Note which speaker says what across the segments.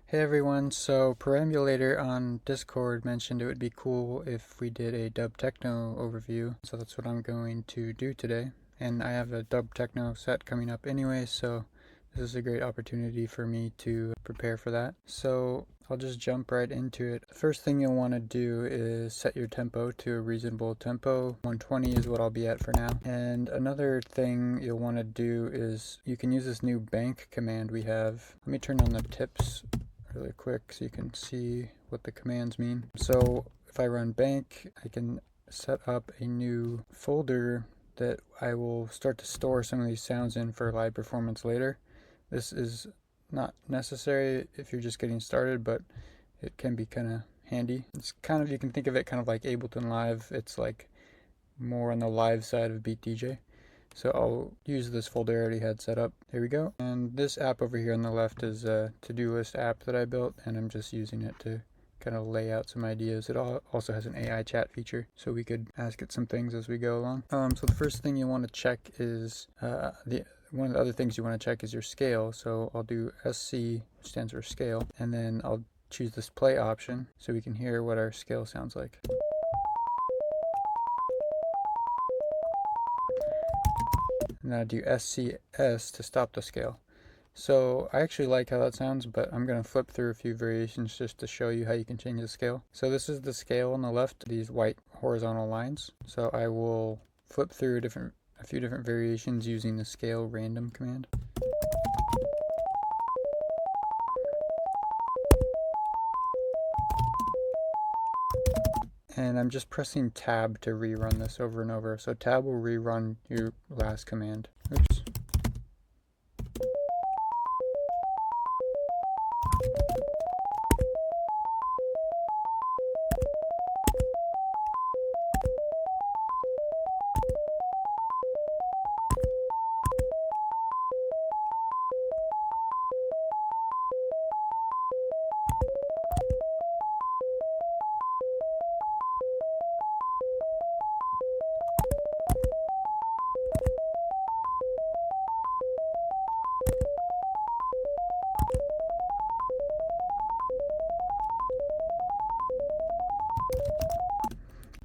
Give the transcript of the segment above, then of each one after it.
Speaker 1: Hey everyone, so Perambulator on Discord mentioned it would be cool if we did a dub techno overview, so that's what I'm going to do today. And I have a dub techno set coming up anyway, so this is a great opportunity for me to prepare for that. So I'll just jump right into it. The first thing you'll want to do is set your tempo to a reasonable tempo. 120 is what I'll be at for now. And another thing you'll want to do is you can use this new bank command we have. Let me turn on the tips really quick so you can see what the commands mean. So if I run bank, I can set up a new folder that I will start to store some of these sounds in for live performance later. This is not necessary if you're just getting started, but it can be kind of handy. It's kind of, you can think of it kind of like Ableton Live. It's like more on the live side of Beat DJ. So I'll use this folder I already had set up. There we go. And this app over here on the left is a to-do list app that I built, and I'm just using it to kind of lay out some ideas. It also has an AI chat feature, so we could ask it some things as we go along. So the first thing you want to check is one of the other things you want to check is your scale. So I'll do SC, which stands for scale, and then I'll choose this play option so we can hear what our scale sounds like. And then I do SCS to stop the scale. So I actually like how that sounds, but I'm going to flip through a few variations just to show you how you can change the scale. So this is the scale on the left, these white horizontal lines. So I will flip through a few different variations using the scale random command. And I'm just pressing tab to rerun this over and over. So tab will rerun your last command. Oops.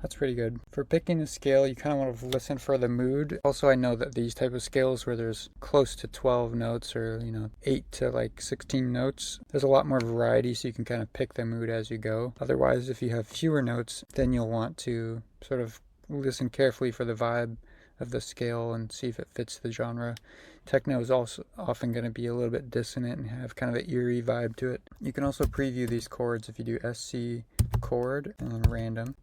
Speaker 1: That's pretty good. For picking a scale, you kind of want to listen for the mood. Also, I know that these type of scales where there's close to 12 notes or, 8 to like 16 notes, there's a lot more variety, so you can kind of pick the mood as you go. Otherwise, if you have fewer notes, then you'll want to sort of listen carefully for the vibe of the scale and see if it fits the genre. Techno is also often going to be a little bit dissonant and have kind of an eerie vibe to it. You can also preview these chords if you do SC chord and then random.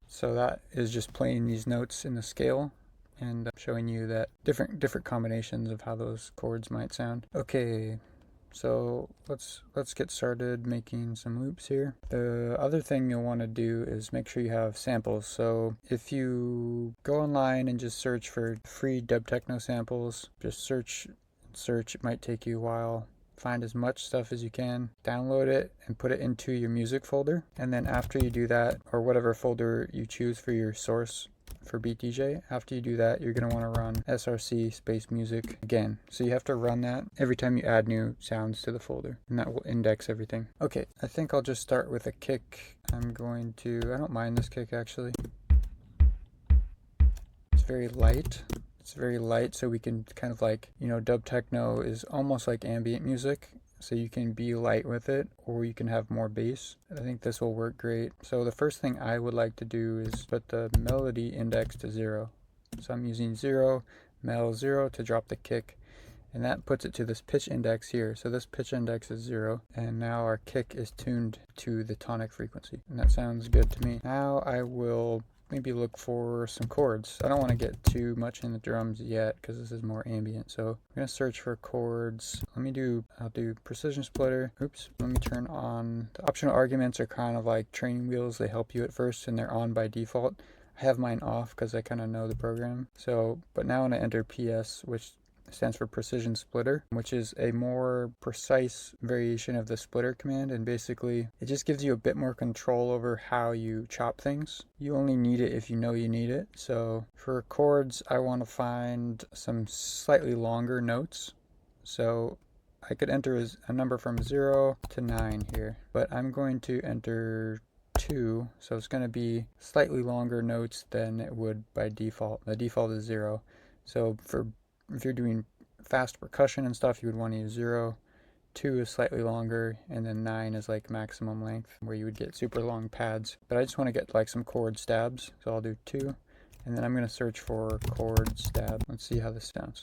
Speaker 1: So that is just playing these notes in the scale and showing you that different combinations of how those chords might sound. Okay, so let's get started making some loops here. The other thing you'll want to do is make sure you have samples. So if you go online and just search for free dub techno samples, just search, it might take you a while. Find as much stuff as you can, download it, and put it into your music folder. And then after you do that, or whatever folder you choose for your source for Beat DJ, after you do that, you're going to want to run src space music again. So you have to run that every time you add new sounds to the folder, and that will index everything. Okay, I think I'll just start with a kick. I don't mind this kick actually. It's very light. It's very light, so we can kind of like, dub techno is almost like ambient music, so you can be light with it, or you can have more bass. I think this will work great. So the first thing I would like to do is put the melody index to 0. So I'm using 0, mel 0 to drop the kick, and that puts it to this pitch index here. So this pitch index is 0, and now our kick is tuned to the tonic frequency, and that sounds good to me. Now I will maybe look for some chords. I don't want to get too much in the drums yet because this is more ambient. So I'm going to search for chords. I'll do precision splitter. Oops. Let me turn on the optional arguments are kind of like training wheels. They help you at first and they're on by default. I have mine off because I kind of know the program. So, but now when I enter PS, which stands for precision splitter, which is a more precise variation of the splitter command, and basically it just gives you a bit more control over how you chop things. You only need it if you know you need it. So for chords, I want to find some slightly longer notes. So I could enter a number from 0 to 9 here, but I'm going to enter 2, so it's going to be slightly longer notes than it would by default. The default is 0. So if you're doing fast percussion and stuff, you would want to use 0. 2 is slightly longer, and then 9 is like maximum length, where you would get super long pads. But I just want to get like some chord stabs, so I'll do 2, and then I'm going to search for chord stab. Let's see how this sounds.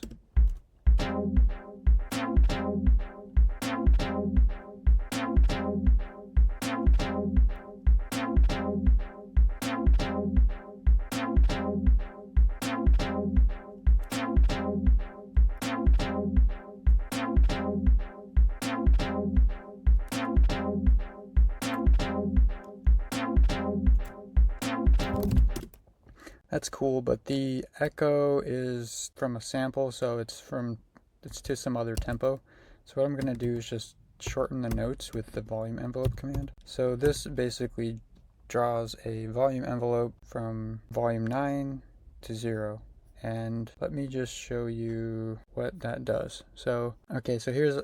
Speaker 1: That's cool, but the echo is from a sample, so it's to some other tempo. So what I'm going to do is just shorten the notes with the volume envelope command. So this basically draws a volume envelope from volume 9 to 0. And let me just show you what that does. So, okay, so here's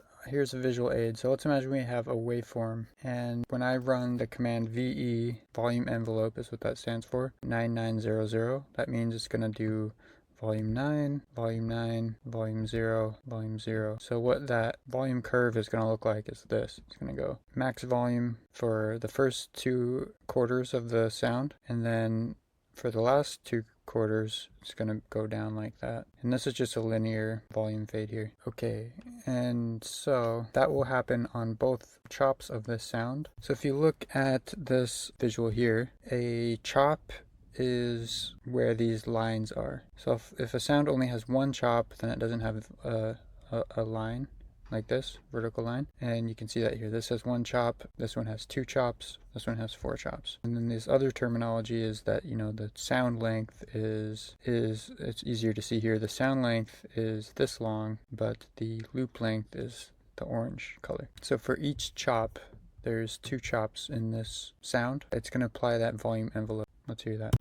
Speaker 1: a visual aid. So let's imagine we have a waveform, and when I run the command VE, volume envelope is what that stands for, 9900, that means it's going to do volume 9, volume 9, volume 0, volume 0. So what that volume curve is going to look like is this. It's going to go max volume for the first 2 quarters of the sound, and then for the last 2 quarters, it's going to go down like that. And this is just a linear volume fade here. Okay, and so that will happen on both chops of this sound. So if you look at this visual here, a chop is where these lines are. So if a sound only has one chop, then it doesn't have a line like this, vertical line. And you can see that here. This has 1 chop, this one has 2 chops, this one has 4 chops. And then this other terminology is that, the sound length is it's easier to see here. The sound length is this long, but the loop length is the orange color. So for each chop, there's 2 chops in this sound. It's going to apply that volume envelope. Let's hear that.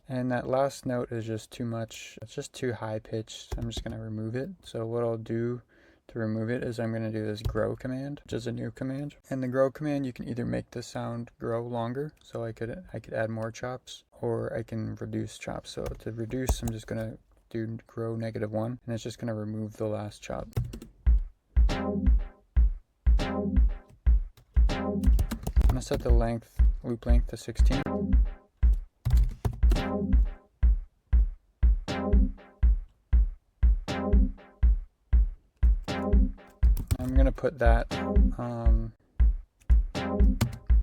Speaker 1: And that last note is just too much. It's just too high pitched. I'm just going to remove it. So what I'll do to remove it is I'm going to do this grow command, which is a new command. And the grow command, you can either make the sound grow longer, so I could add more chops, or I can reduce chops. So to reduce, I'm just going to do grow -1, and it's just going to remove the last chop. I'm going to set the loop length to 16. I'm going to put that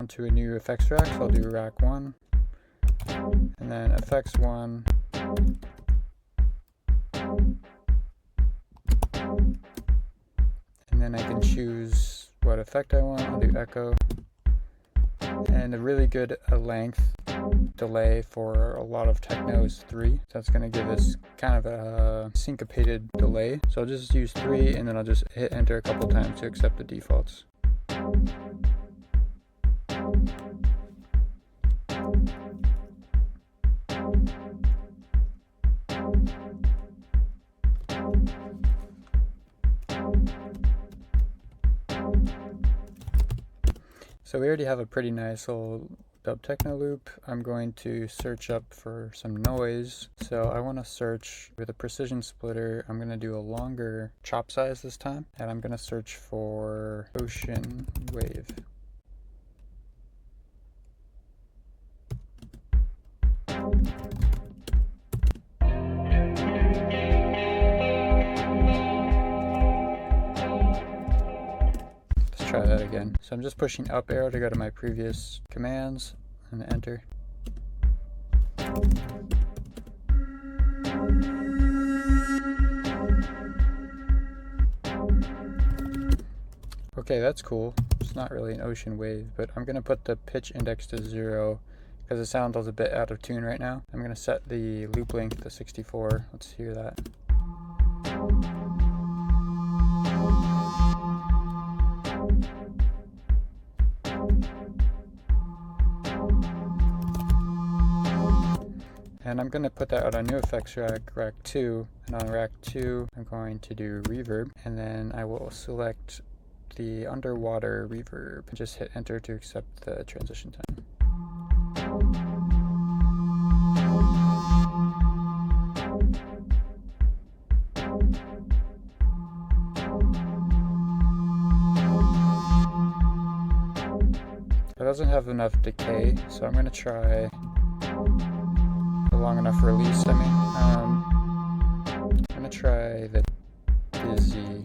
Speaker 1: onto a new effects rack, so I'll do rack 1, and then effects 1, and then I can choose what effect I want. I'll do echo, and a really good length delay for a lot of techno is 3. So that's going to give us kind of a syncopated delay. So I'll just use 3, and then I'll just hit enter a couple times to accept the defaults. So we already have a pretty nice little dub techno loop. I'm going to search up for some noise. So I want to search with a precision splitter. I'm going to do a longer chop size this time, and I'm going to search for ocean wave. Try that again. So I'm just pushing up arrow to go to my previous commands and enter. Okay, that's cool. It's not really an ocean wave, but I'm going to put the pitch index to 0 because it sounds a bit out of tune right now. I'm going to set the loop length to 64. Let's hear that. And I'm going to put that on a new effects rack, rack 2, and on rack 2 I'm going to do reverb, and then I will select the underwater reverb and just hit enter to accept the transition time. It doesn't have enough decay, so I'm going to try a long enough release. I'm going to try the dizzy.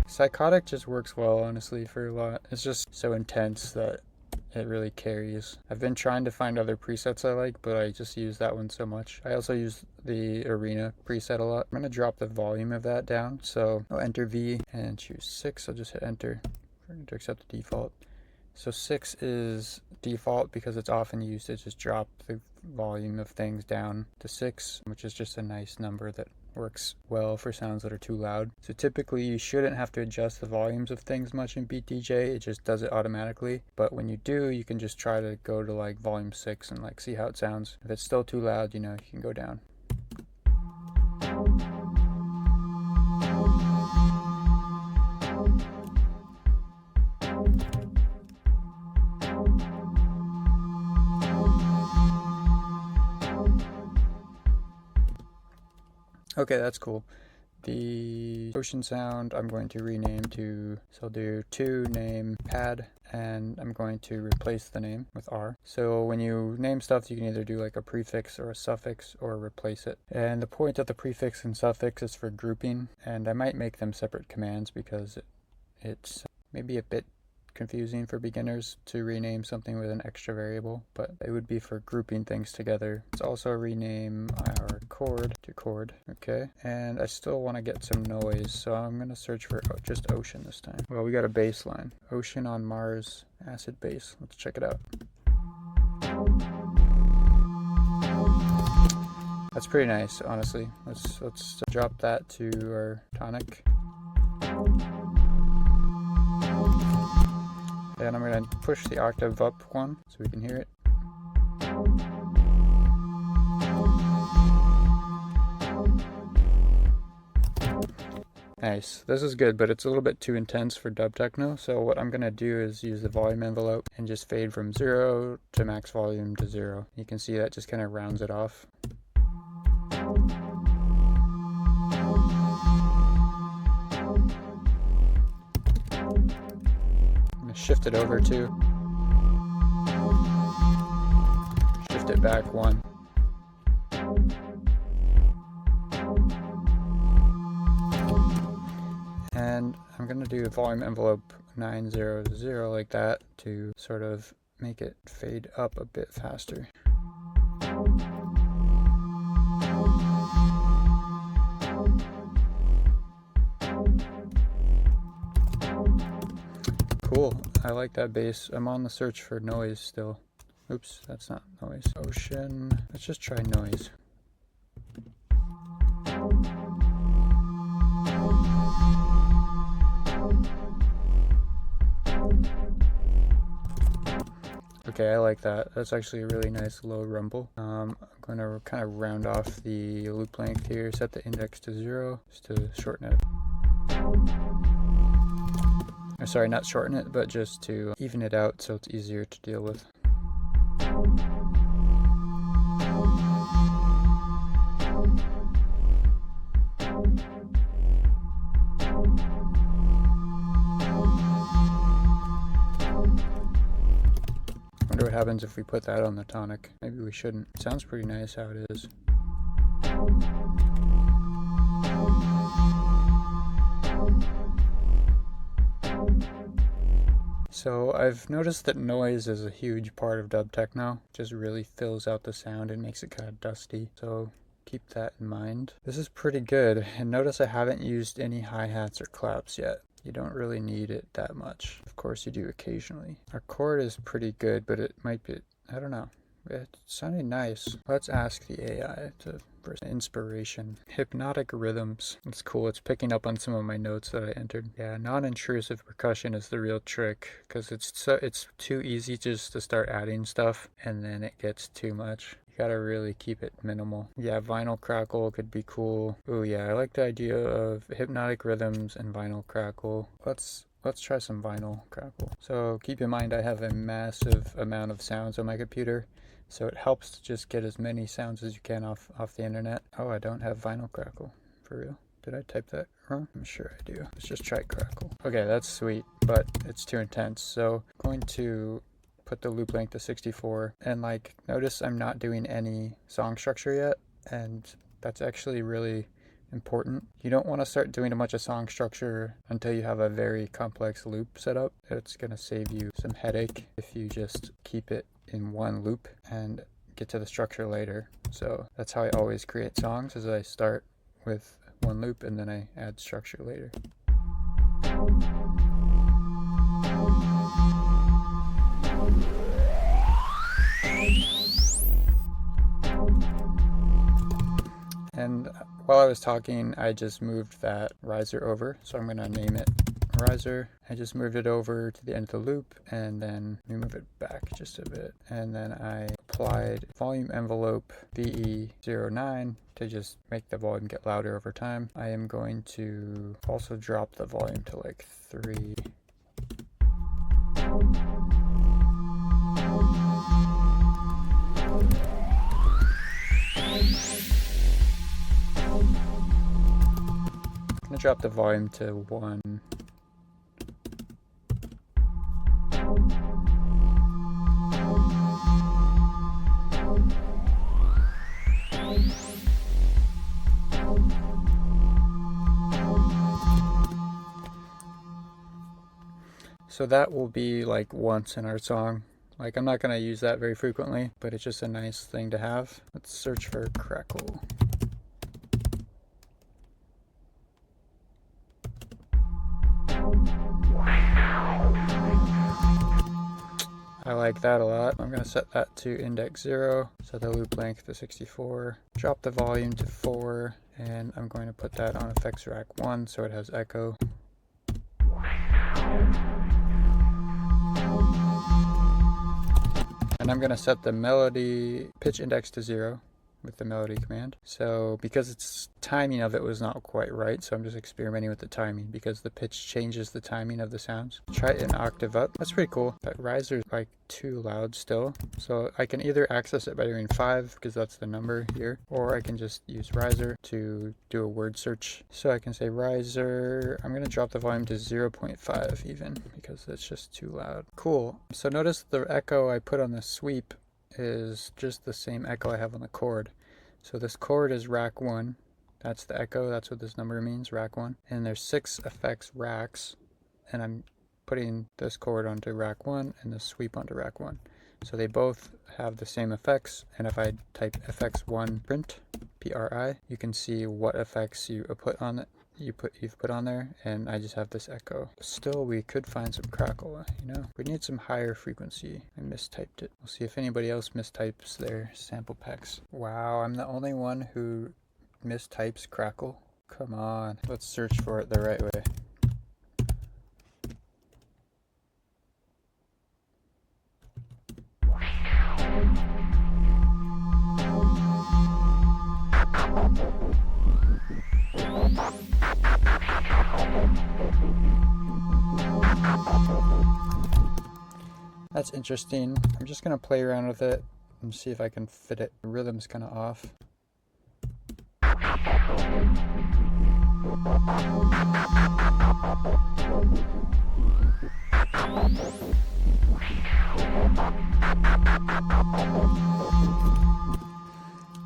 Speaker 1: Psychotic just works well, honestly, for a lot. It's just so intense that it really carries. I've been trying to find other presets I like, but I just use that one so much. I also use the arena preset a lot. I'm gonna drop the volume of that down, so I'll enter V and choose 6. I'll just hit enter to accept the default. So 6 is default because it's often used to just drop the volume of things down to 6, which is just a nice number that works well for sounds that are too loud. So typically you shouldn't have to adjust the volumes of things much in BTJ, it just does it automatically. But when you do, you can just try to go to like volume 6 and like see how it sounds. If it's still too loud, you know, you can go down. Okay, that's cool. The ocean sound I'm going to rename to, so I'll do to name pad, and I'm going to replace the name with R. So when you name stuff, you can either do like a prefix or a suffix or replace it. And the point of the prefix and suffix is for grouping, and I might make them separate commands because it's maybe a bit confusing for beginners to rename something with an extra variable, but it would be for grouping things together. Let's also rename our chord to chord. Okay, and I still want to get some noise, so I'm going to search for just ocean this time. Well, we got a bass line. Ocean on Mars, acid bass. Let's check it out. That's pretty nice, honestly. Let's drop that to our tonic. And I'm going to push the octave up one so we can hear it. Nice. This is good, but it's a little bit too intense for dub techno. So what I'm going to do is use the volume envelope and just fade from 0 to max volume to 0. You can see that just kind of rounds it off. Shift it over 2. Shift it back 1. And I'm going to do volume envelope 900 like that to sort of make it fade up a bit faster. Cool, I like that bass. I'm on the search for noise still. Oops, that's not noise. Ocean, let's just try noise. Okay, I like that. That's actually a really nice low rumble. I'm going to kind of round off the loop length here, set the index to 0 just to shorten it. Sorry, not shorten it, but just to even it out so it's easier to deal with. Wonder what happens if we put that on the tonic. Maybe we shouldn't. It sounds pretty nice how it is. So I've noticed that noise is a huge part of dub techno. It just really fills out the sound and makes it kind of dusty. So keep that in mind. This is pretty good. And notice I haven't used any hi-hats or claps yet. You don't really need it that much. Of course you do occasionally. Our chord is pretty good, but it might be, I don't know. It sounded nice. Let's ask the AI for inspiration. Hypnotic rhythms. It's cool. It's picking up on some of my notes that I entered. Yeah, non-intrusive percussion is the real trick because it's too easy just to start adding stuff and then it gets too much. You gotta really keep it minimal. Yeah, vinyl crackle could be cool. Oh yeah, I like the idea of hypnotic rhythms and vinyl crackle. Let's try some vinyl crackle. So keep in mind I have a massive amount of sounds on my computer. So it helps to just get as many sounds as you can off the internet. Oh, I don't have vinyl crackle. For real? Did I type that wrong? I'm sure I do. Let's just try crackle. Okay, that's sweet, but it's too intense. So I'm going to put the loop length to 64. And like, notice I'm not doing any song structure yet. And that's actually really important. You don't want to start doing a bunch of song structure until you have a very complex loop set up. It's going to save you some headache if you just keep it in one loop and get to the structure later. So that's how I always create songs, is I start with one loop and then I add structure later. And while I was talking, I just moved that riser over, so I'm going to name it riser. I just moved it over to the end of the loop and then we move it back just a bit. And then I applied volume envelope VE09 to just make the volume get louder over time. I am going to also drop the volume to like 3. I'm gonna drop the volume to 1. So that will be like once in our song. Like, I'm not going to use that very frequently, but it's just a nice thing to have. Let's search for crackle. I like that a lot. I'm going to set that to index 0, set the loop length to 64, drop the volume to 4, and I'm going to put that on effects rack 1 so it has echo. And I'm going to set the melody pitch index to 0 with the melody command. So because its timing of it was not quite right, so I'm just experimenting with the timing because the pitch changes the timing of the sounds. Try it an octave up. That's pretty cool. But riser is like too loud still. So I can either access it by doing 5 because that's the number here, or I can just use riser to do a word search. So I can say riser. I'm going to drop the volume to 0.5 even because it's just too loud. Cool. So notice the echo I put on the sweep is just the same echo I have on the chord. So this chord is rack 1. That's the echo. That's what this number means, rack 1. And there's 6 effects racks, and I'm putting this chord onto rack 1 and the sweep onto rack 1. So they both have the same effects, and if I type effects1 print, PRI, you can see what effects you put on it. You've put on there, and I just have this echo. Still, we could find some crackle, you know? We need some higher frequency. I mistyped it. We'll see if anybody else mistypes their sample packs. Wow, I'm the only one who mistypes crackle? Come on. Let's search for it the right way. That's interesting. I'm just going to play around with it and see if I can fit it. The rhythm's kind of off.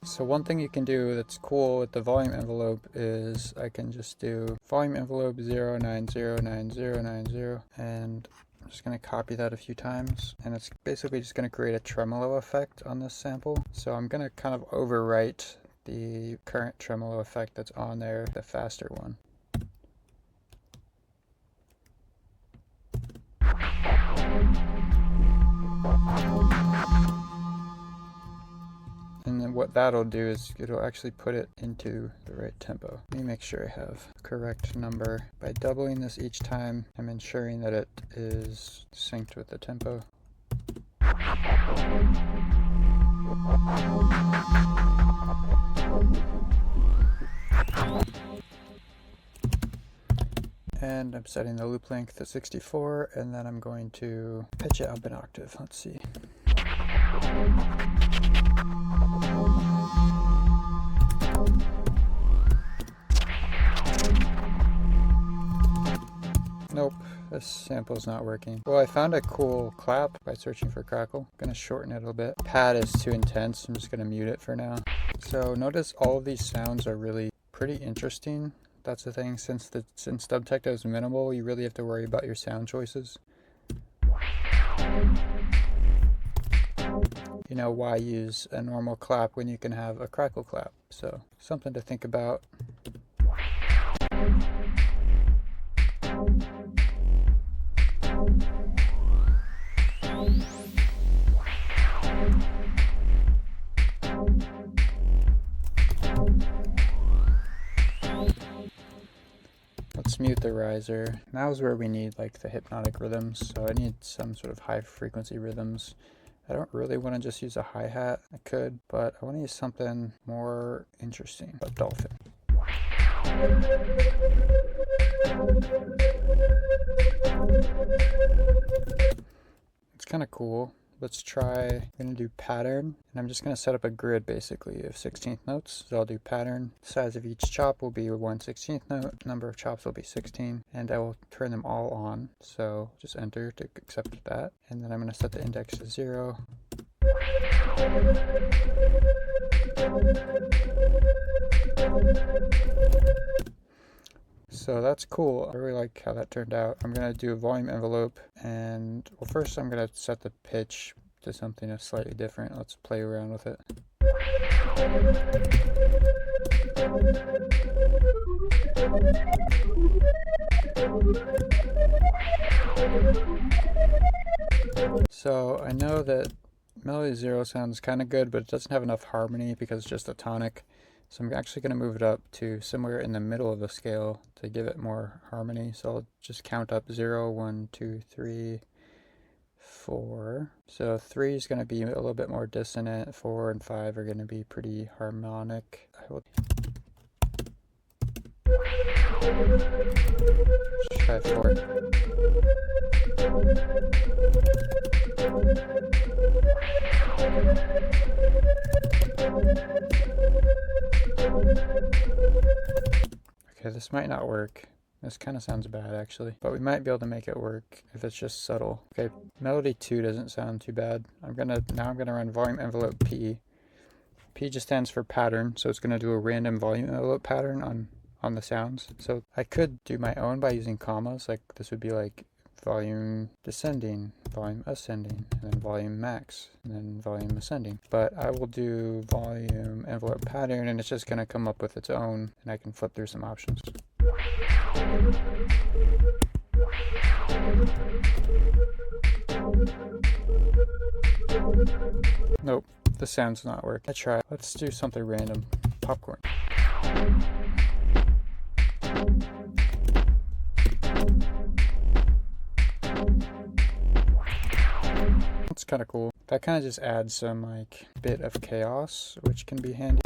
Speaker 1: So one thing you can do that's cool with the volume envelope is I can just do volume envelope 0909090 and just going to copy that a few times, and it's basically just going to create a tremolo effect on this sample. So I'm going to kind of overwrite the current tremolo effect that's on there, the faster one. And then what that'll do is it'll actually put it into the right tempo. Let me make sure I have the correct number. By doubling this each time, I'm ensuring that it is synced with the tempo. And I'm setting the loop length to 64, and then I'm going to pitch it up an octave. Let's see. Nope, this sample's not working. Well, I found a cool clap by searching for crackle. I'm gonna shorten it a little bit. Pad is too intense, I'm just gonna mute it for now. So notice all of these sounds are really pretty interesting. That's the thing, since dub techno is minimal, you really have to worry about your sound choices. You know, why use a normal clap when you can have a crackle clap? So, something to think about. Let's mute the riser. Now's where we need like the hypnotic rhythms, so I need some sort of high frequency rhythms. I don't really want to just use a hi-hat. I could, but I want to use something more interesting. A dolphin. It's kind of cool. Let's try, I'm going to do pattern, and I'm just going to set up a grid basically of 16th notes. So I'll do pattern, size of each chop will be 1/16th note, number of chops will be 16, and I will turn them all on. So just enter to accept that, and then I'm going to set the index to 0. So that's cool. I really like how that turned out. I'm going to do a volume envelope, and well, first I'm going to set the pitch to something that's slightly different. Let's play around with it. So I know that melody 0 sounds kind of good, but it doesn't have enough harmony because it's just a tonic. So I'm actually going to move it up to somewhere in the middle of the scale to give it more harmony. So I'll just count up 0, 1, 2, 3, 4. So 3 is going to be a little bit more dissonant. 4 and 5 are going to be pretty harmonic. Let's try 4. Okay, this might not work. This kind of sounds bad actually, but we might be able to make it work if it's just subtle. Okay, melody 2 doesn't sound too bad. I'm gonna run volume envelope P. P just stands for pattern, so it's gonna do a random volume envelope pattern on the sounds. So I could do my own by using commas, like this would be like volume descending, volume ascending, and then volume max, and then volume ascending. But I will do volume envelope pattern, and it's just going to come up with its own, and I can flip through some options. Nope, the sound's not working. I try. Let's do something random. Popcorn. It's kind of cool. That kind of just adds some like bit of chaos, which can be handy.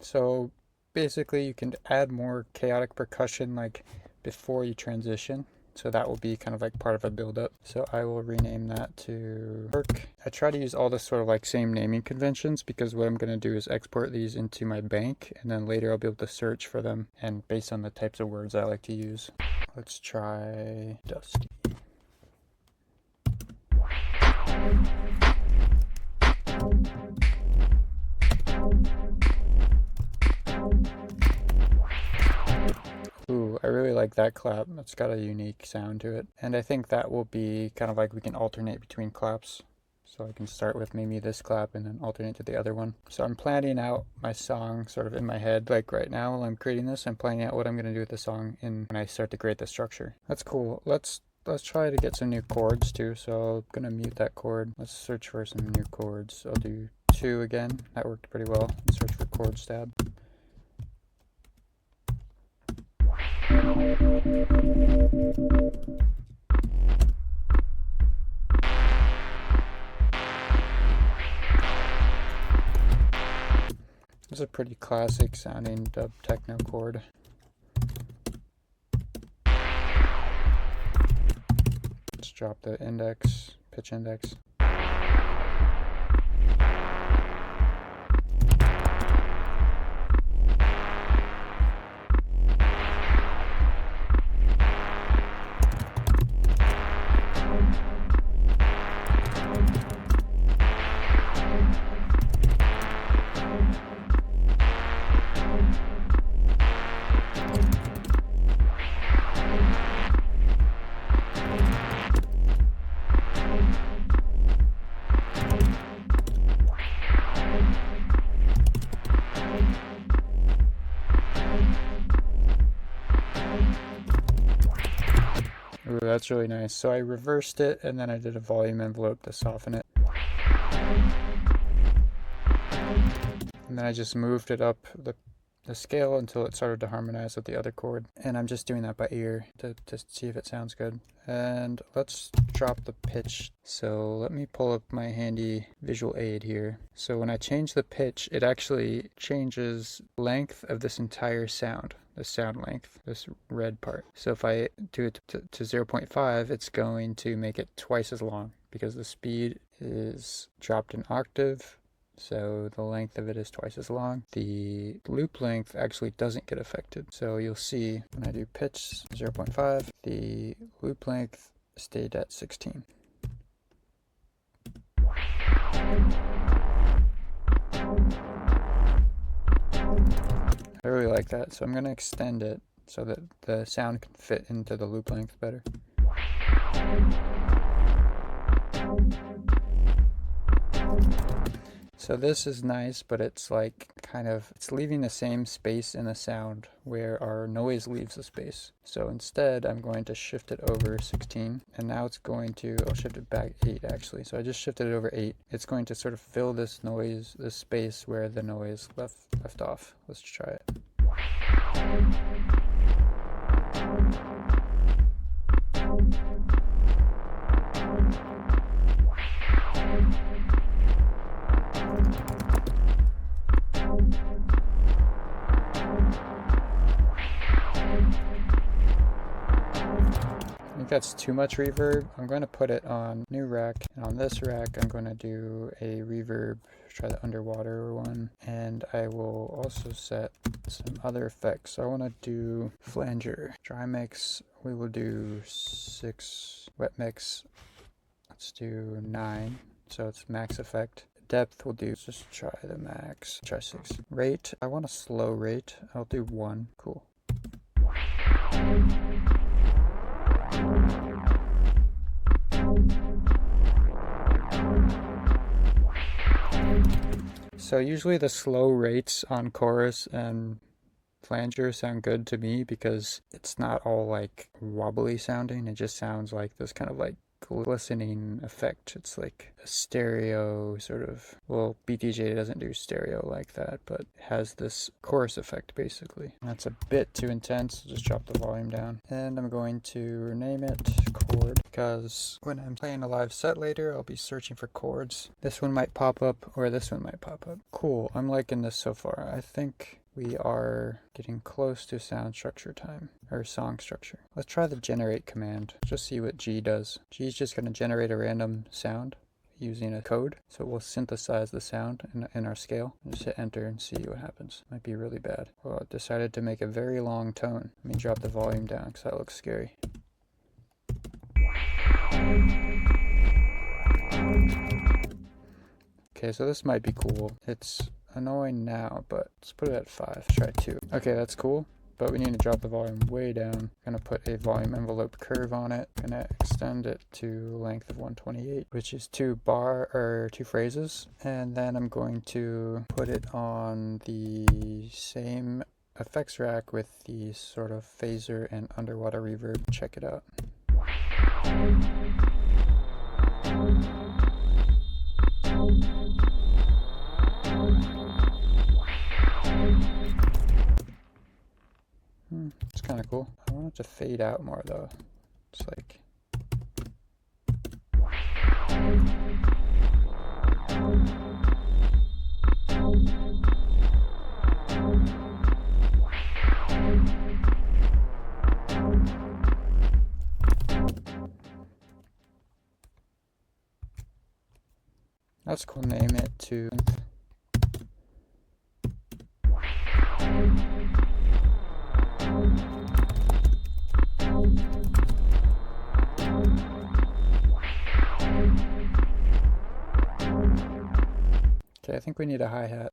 Speaker 1: So basically you can add more chaotic percussion like before you transition. So that will be kind of like part of a build-up. So I will rename that to work. I try to use all this sort of like same naming conventions because what I'm going to do is export these into my bank, and then later I'll be able to search for them and based on the types of words I like to use. Let's try Dusty. Ooh, I really like that clap. It's got a unique sound to it. And I think that will be kind of like we can alternate between claps. So I can start with maybe this clap and then alternate to the other one. So I'm planning out my song sort of in my head. Like right now while I'm creating this, I'm planning out what I'm going to do with the song when I start to create the structure. That's cool. Let's try to get some new chords too. So I'm going to mute that chord. Let's search for some new chords. I'll do 2 again. That worked pretty well. Search for chords tab. It's a pretty classic sounding dub techno chord. Let's drop the index, pitch index. Ooh, that's really nice. So I reversed it and then I did a volume envelope to soften it. And then I just moved it up the scale until it started to harmonize with the other chord. And I'm just doing that by ear to see if it sounds good. And let's drop the pitch. So let me pull up my handy visual aid here. So when I change the pitch, it actually changes length of this entire sound. The sound length, this red part. So if I do it to 0.5, it's going to make it twice as long because the speed is dropped an octave. So the length of it is twice as long. The loop length actually doesn't get affected. So you'll see when I do pitch 0.5, the loop length stayed at 16. I really like that, so I'm going to extend it so that the sound can fit into the loop length better. So this is nice, but it's like it's leaving the same space in the sound where our noise leaves the space. So instead, I'm going to shift it over 16, and now it's going to, I'll shift it back 8 actually. So I just shifted it over 8. It's going to sort of fill this noise, this space where the noise left off. Let's try it. I think that's too much reverb. I'm going to put it on new rack, and on this rack I'm going to do a reverb, try the underwater one, and I will also set some other effects. So I want to do flanger, dry mix, we will do 6, wet mix, let's do 9, so it's max effect. Depth we'll do, just try the max, try 6. Rate, I want a slow rate, I'll do 1, cool. So usually the slow rates on chorus and flanger sound good to me because it's not all like wobbly sounding. It just sounds like this kind of like glistening effect. It's like a stereo sort of, well, BTJ doesn't do stereo like that, but it has this chorus effect basically. That's a bit too intense, just drop the volume down. And I'm going to rename it chord because when I'm playing a live set later, I'll be searching for chords. This one might pop up or this one might pop up. Cool, I'm liking this so far. I think we are getting close to sound structure time, or song structure. Let's try the generate command, just see what G does. G is just going to generate a random sound using a code, so we'll synthesize the sound in our scale. Just hit enter and see what happens. Might be really bad. Well, it decided to make a very long tone. Let me drop the volume down because that looks scary. Okay, so this might be cool. It's annoying now, but let's put it at 5. Try 2. Okay, that's cool. but we need to drop the volume way down. Gonna put a volume envelope curve on it. Gonna extend it to length of 128, which is 2 phrases. And then I'm going to put it on the same effects rack with the sort of phaser and underwater reverb. Check it out. It's kind of cool. I want it to fade out more though. It's like that's cool. Name it to okay, I think we need a hi-hat.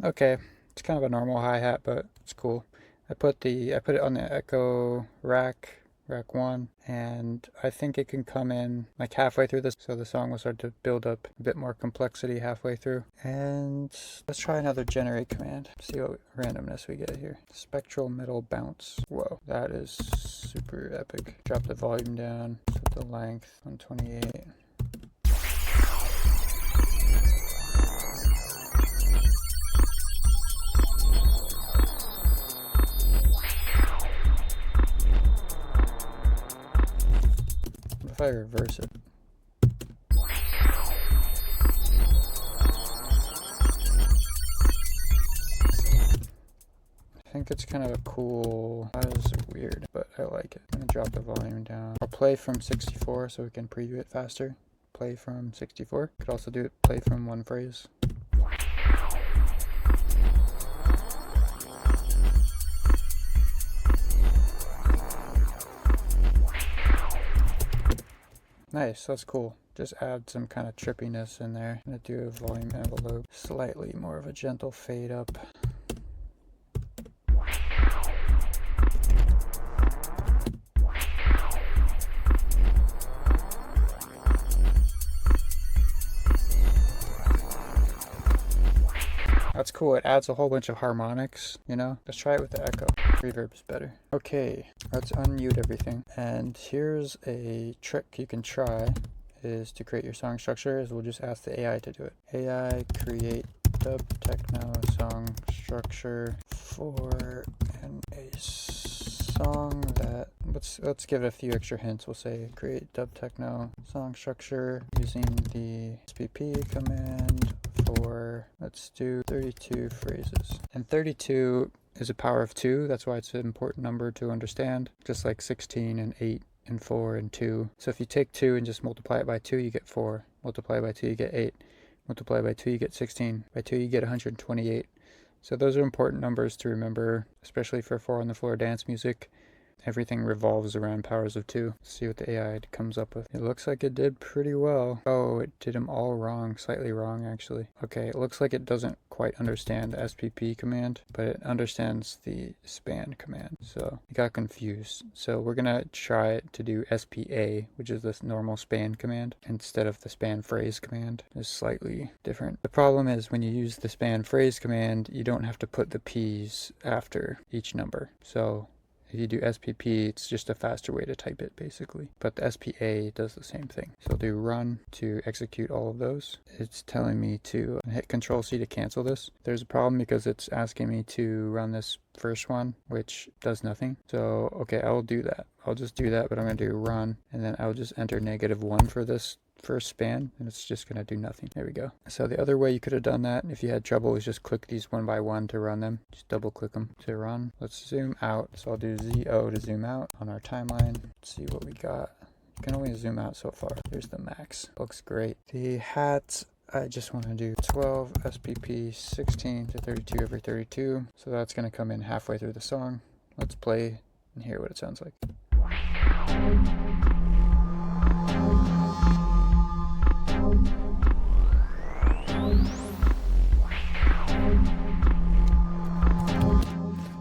Speaker 1: Okay, it's kind of a normal hi-hat, but it's cool. I put it on the Echo rack 1, and I think it can come in like halfway through this, so the song will start to build up a bit more complexity halfway through. And let's try another generate command, see what randomness we get here. Spectral middle bounce. Whoa, that is super epic. Drop the volume down, set the length 128. If I reverse it. I think it's kind of a cool, that is weird, but I like it. I'm gonna drop the volume down. I'll play from 64 so we can preview it faster. Play from 64. Could also do it, play from one phrase. Nice, that's cool. Just add some kind of trippiness in there. I'm gonna do a volume envelope, slightly more of a gentle fade up. That's cool. It adds a whole bunch of harmonics, you know? Let's try it with the echo. Reverb is better. Okay, let's unmute everything. And here's a trick you can try is to create your song structure is we'll just ask the AI to do it. AI create dub techno song structure for a song that let's give it a few extra hints. We'll say create dub techno song structure using the SPP command for, let's do 32 phrases. And 32 is a power of 2. That's why it's an important number to understand, just like 16 and 8 and 4 and 2. So if you take 2 and just multiply it by 2, you get 4. Multiply by 2, you get 8. Multiply by 2, you get 16. By 2, you get 128. So those are important numbers to remember, especially for 4 on the floor dance music. everything revolves around powers of 2. Let's see what the AI comes up with. It looks like it did pretty well. Oh, it did them all wrong, slightly wrong actually. Okay, it looks like it doesn't quite understand the SPP command, but it understands the span command. So it got confused. So we're gonna try to do SPA, which is this normal span command, instead of the span phrase command. It's slightly different. The problem is when you use the span phrase command, you don't have to put the P's after each number. So if you do SPP, it's just a faster way to type it, basically. But the SPA does the same thing. So I'll do run to execute all of those. It's telling me to hit Control C to cancel this. There's a problem because it's asking me to run this first one, which does nothing. So, okay, I'll do that. I'll just do that, but I'm going to do run, and then I'll just enter -1 for this first span, and it's just going to do nothing. There we go. So the other way you could have done that, if you had trouble, is just click these one by one to run them. Just double click them to run. Let's zoom out. So I'll do ZO to zoom out on our timeline. Let's see what we got. You can only zoom out so far. Here's the max. Looks great. The hat, I just want to do 12 SPP 16 to 32 every 32. So that's going to come in halfway through the song. Let's play and hear what it sounds like.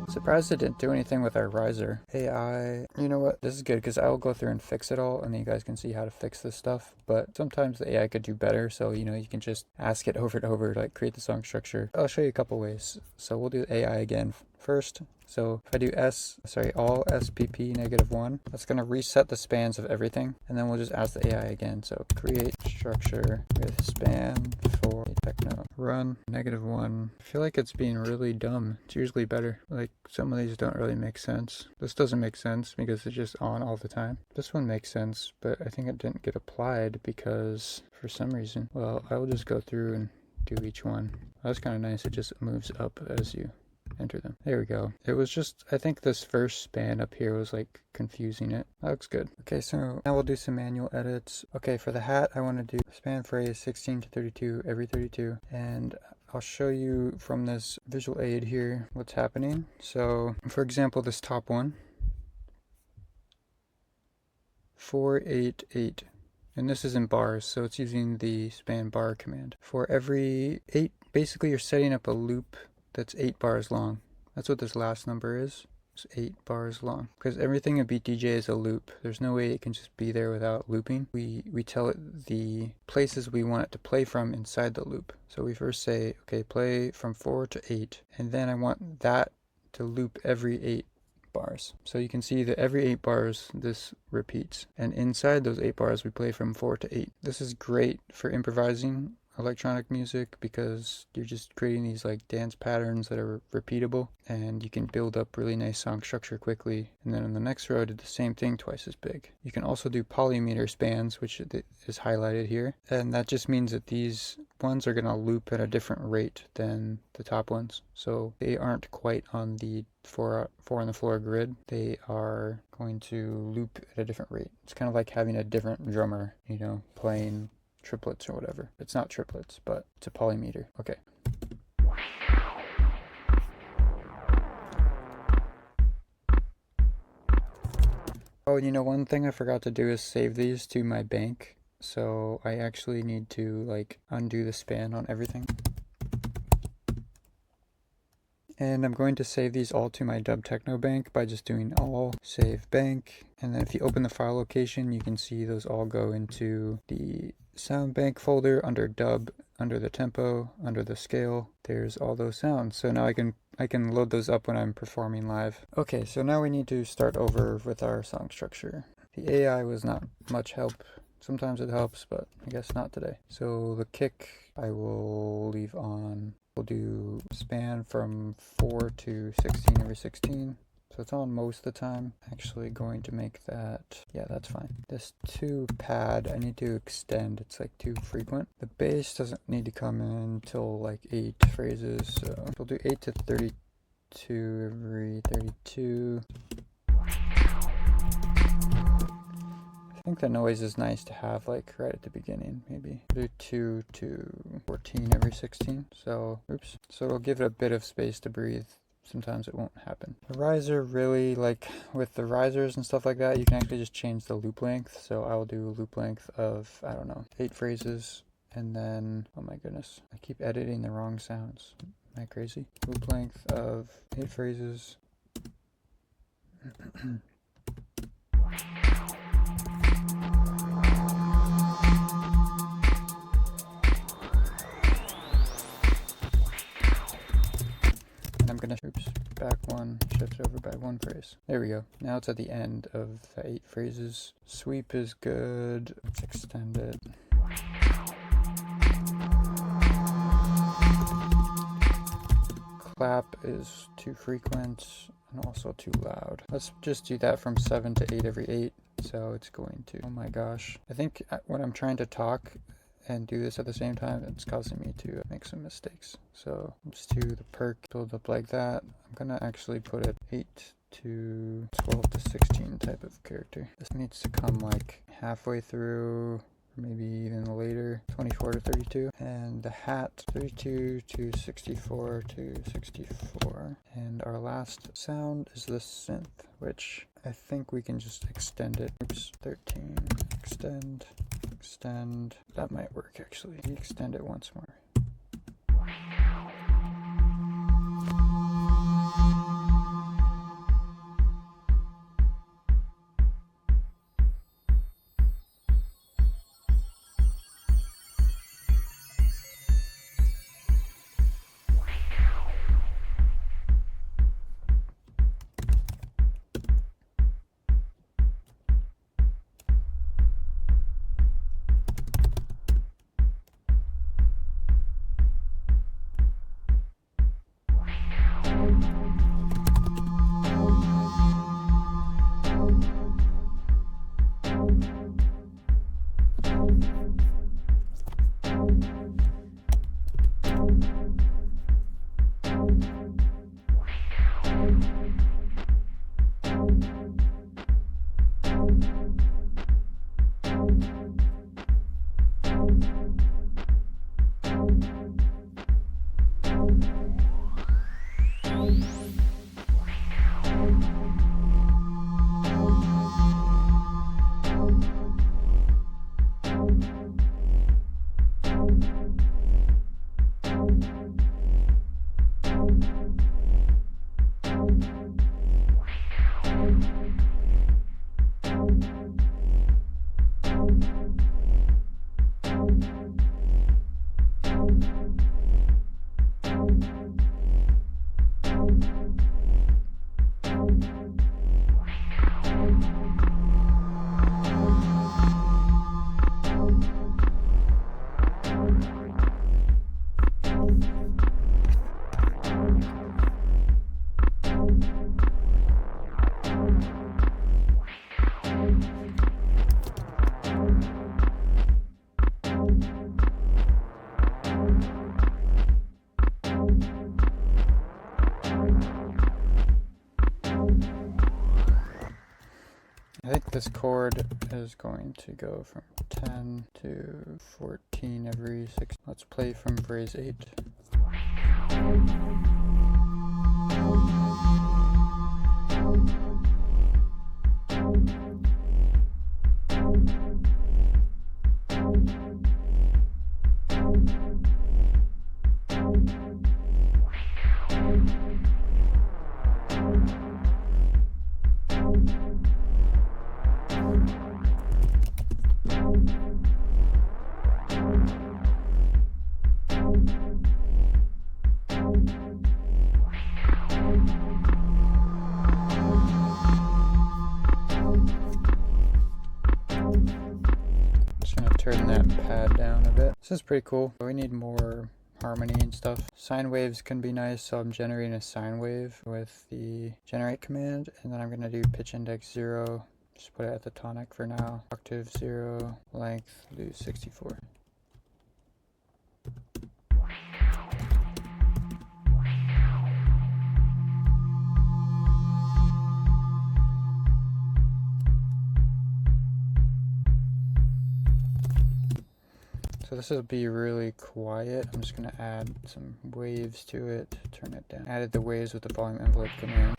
Speaker 1: Surprised it didn't do anything with our riser. AI, you know what? This is good because I'll go through and fix it all, and then you guys can see how to fix this stuff. But sometimes the AI could do better, so you know, you can just ask it over and over, like create the song structure. I'll show you a couple ways. So we'll do AI again first. So if I do all SPP -1, that's going to reset the spans of everything. And then we'll just ask the AI again. So create structure with span for Techno. Run -1. I feel like it's being really dumb. It's usually better. Like some of these don't really make sense. This doesn't make sense because it's just on all the time. This one makes sense, but I think it didn't get applied because for some reason. Well, I will just go through and do each one. That's kind of nice. It just moves up as you enter them. There we go. It was just, I think this first span up here was like confusing it. That looks good. Okay, so now we'll do some manual edits. Okay, for the hat, I want to do span phrase 16 to 32 every 32. And I'll show you from this visual aid here what's happening. So, for example, this top one, 488. And this is in bars, so it's using the span bar command. For every 8, basically you're setting up a loop that's 8 bars long. That's what this last number is. It's 8 bars long. Because everything in Beat DJ is a loop. There's no way it can just be there without looping. We tell it the places we want it to play from inside the loop. So we first say, okay, play from 4 to 8. And then I want that to loop every 8 bars. So you can see that every 8 bars this repeats. And inside those 8 bars we play from 4 to 8. This is great for improvising electronic music because you're just creating these like dance patterns that are repeatable, and you can build up really nice song structure quickly. And then on the next row I did the same thing twice as big. You can also do polymeter spans, which is highlighted here, and that just means that these ones are going to loop at a different rate than the top ones. So they aren't quite on the 4 on the floor grid. They are going to loop at a different rate. It's kind of like having a different drummer, you know, playing triplets or whatever. It's not triplets, but it's a polymeter. Okay. Oh, you know, one thing I forgot to do is save these to my bank. So I actually need to like undo the span on everything. And I'm going to save these all to my Dub Techno bank by just doing all save bank. And then if you open the file location, you can see those all go into the sound bank folder under dub, under the tempo, under the scale. There's all those sounds. So now I can load those up when I'm performing live. Okay, so now we need to start over with our song structure. The AI was not much help. Sometimes it helps, but I guess not today. So the kick I will leave on. We'll do span from 4 to 16 every 16. So it's on most of the time. Actually going to make that, yeah, that's fine. This 2 pad, I need to extend. It's like too frequent. The bass doesn't need to come in until like 8 phrases. So we'll do 8 to 32 every 32. I think the noise is nice to have like right at the beginning, maybe. Do 2 to 14 every 16. So, oops. So it'll give it a bit of space to breathe sometimes it won't happen. The riser, really, like with the risers and stuff like that, you can actually just change the loop length. So I will do a loop length of, I don't know, 8 phrases, and then, oh my goodness, I keep editing the wrong sounds. Am I crazy? Loop length of 8 phrases. I'm gonna, back one, shift it over by 1 phrase. There we go. Now it's at the end of the 8 phrases. Sweep is good. Let's extend it. Clap is too frequent and also too loud. Let's just do that from 7 to 8 every 8. So it's going to, oh my gosh. I think when I'm trying to talk and do this at the same time, it's causing me to make some mistakes. So let's do the perk, build up like that. I'm gonna actually put it 8 to 12 to 16 type of character. This needs to come like halfway through, maybe even later, 24 to 32. And the hat, 32 to 64 to 64. And our last sound is the synth, which I think we can just extend it. Oops, 13, extend. Extend. That might work actually. Extend it once more. I think this chord is going to go from 10 to 14 every 6. Let's play from phrase 8. Turn that pad down a bit. This is pretty cool. We need more harmony and stuff. Sine waves can be nice, so I'm generating a sine wave with the generate command, and then I'm going to do pitch index 0. Just put it at the tonic for now. Octave 0, length, do 64. So this will be really quiet. I'm just gonna add some waves to it, turn it down. Added the waves with the volume envelope command.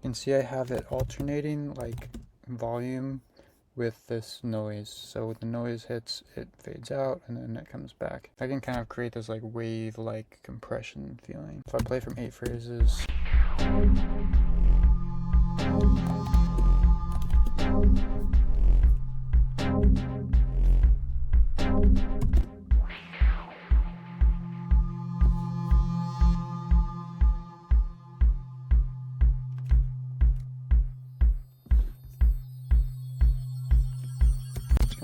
Speaker 1: You can see I have it alternating like volume with this noise. So when the noise hits, it fades out and then it comes back. I can kind of create this like wave-like compression feeling. If I play from 8 phrases.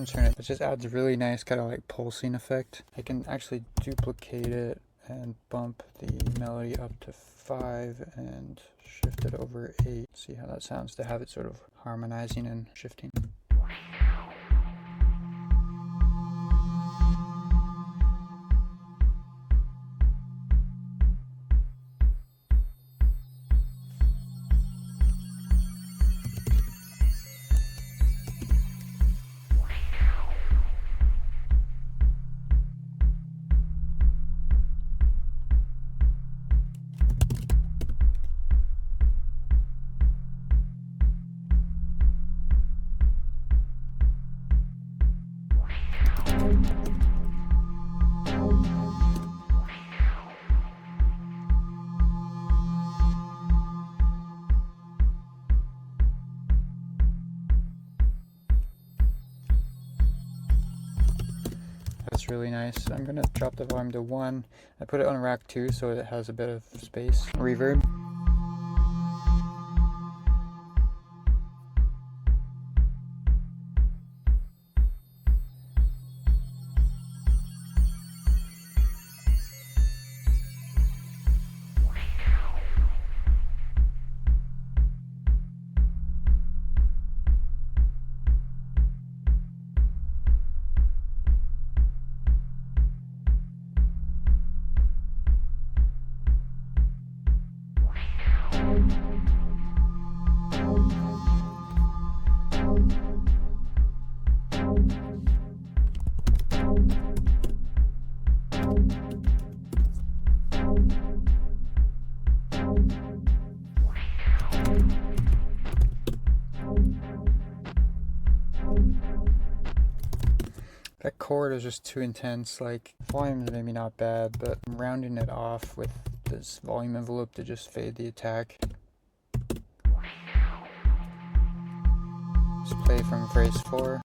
Speaker 1: Turn it. It just adds a really nice kind of like pulsing effect. I can actually duplicate it and bump the melody up to 5 and shift it over 8. See how that sounds to have it sort of harmonizing and shifting. That's really nice. I'm gonna drop the volume to 1. I put it on rack 2 so it has a bit of space. Reverb. That chord is just too intense. Like, volume is maybe not bad, but I'm rounding it off with this volume envelope to just fade the attack. Let's play from phrase 4.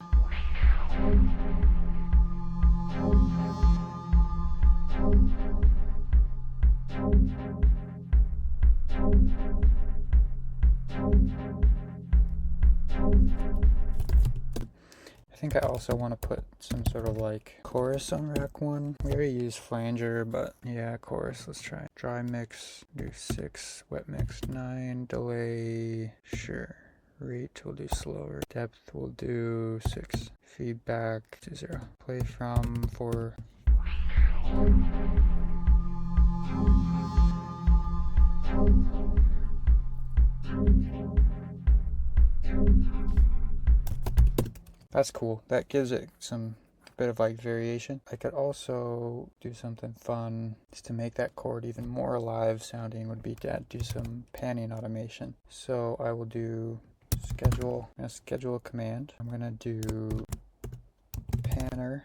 Speaker 1: I think I also want to put some sort of like chorus on rack 1. We already used flanger, but yeah, chorus. Let's try. Dry mix, do 6. Wet mix, 9. Delay, sure. Rate we'll do slower. Depth we'll do 6. Feedback to 0. Play from 4. That's cool. That gives it some bit of like variation. I could also do something fun just to make that chord even more alive sounding, would be to do some panning automation. So I will do schedule. I'm gonna schedule a command. I'm gonna do panner,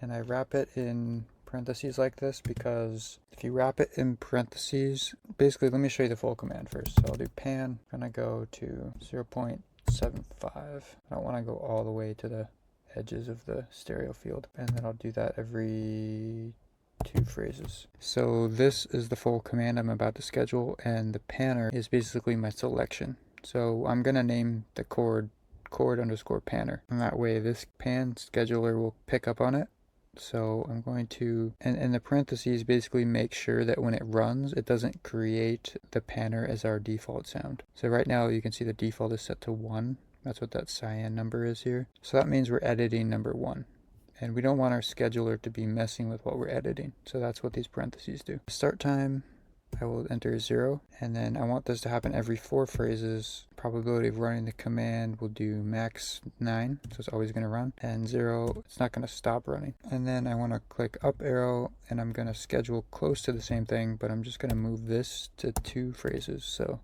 Speaker 1: and I wrap it in parentheses like this because if you wrap it in parentheses, basically, let me show you the full command first. So I'll do pan. I'm gonna go to 0.75. I don't want to go all the way to the edges of the stereo field, and then I'll do that every 2 phrases. So this is the full command I'm about to schedule, and the panner is basically my selection. So I'm going to name the chord underscore panner, and that way this pan scheduler will pick up on it. So I'm going to, and in the parentheses, basically make sure that when it runs, it doesn't create the panner as our default sound. So right now you can see the default is set to 1. That's what that cyan number is here. So that means we're editing number 1. And we don't want our scheduler to be messing with what we're editing. So that's what these parentheses do. Start time, I will enter 0, and then I want this to happen every 4 phrases. Probability of running the command will do max 9, so it's always going to run, and 0, it's not going to stop running. And then I want to click up arrow, and I'm going to schedule close to the same thing, but I'm just going to move this to 2 phrases. So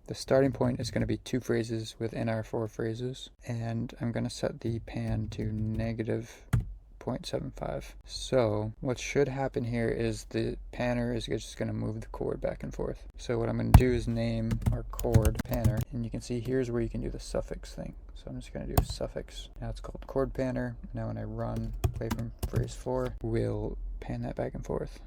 Speaker 1: the starting point is going to be 2 phrases within our 4 phrases, and I'm going to set the pan to negative 0.75. So what should happen here is the panner is just going to move the chord back and forth. So what I'm going to do is name our chord panner, and you can see here's where you can do the suffix thing. So I'm just going to do a suffix. Now it's called chord panner. Now when I run play from phrase 4, we'll pan that back and forth.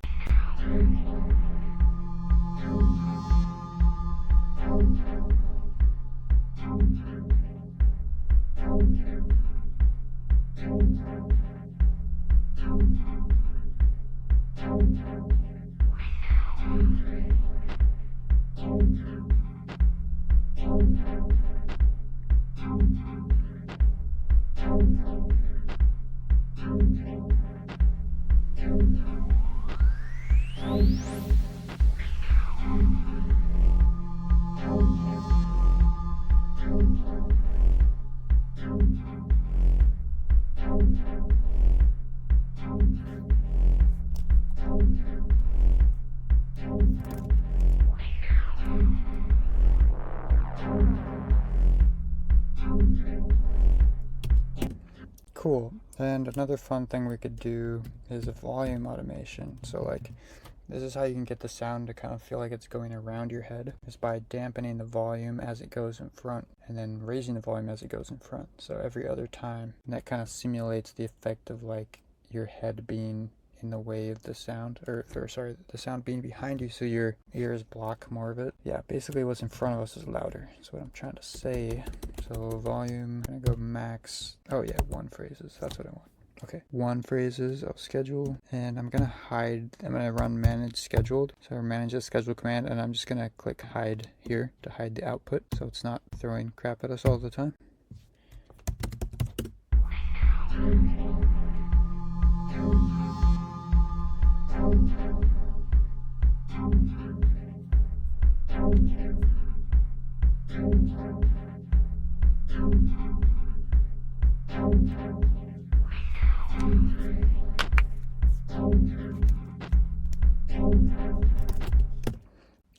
Speaker 1: Cool. And another fun thing we could do is a volume automation. So like, this is how you can get the sound to kind of feel like it's going around your head, is by dampening the volume as it goes in front and then raising the volume as it goes in front. So every other time, and that kind of simulates the effect of like your head being in the way of the sound, or sorry, the sound being behind you, so your ears block more of it. Yeah, basically what's in front of us is louder. That's what I'm trying to say. So volume, I'm gonna go max. Oh yeah, 1 phrases. That's what I want. Okay, 1 phrases, I'll schedule, and I'm gonna run manage scheduled. So I manage the schedule command, and I'm just gonna click hide here to hide the output, so it's not throwing crap at us all the time.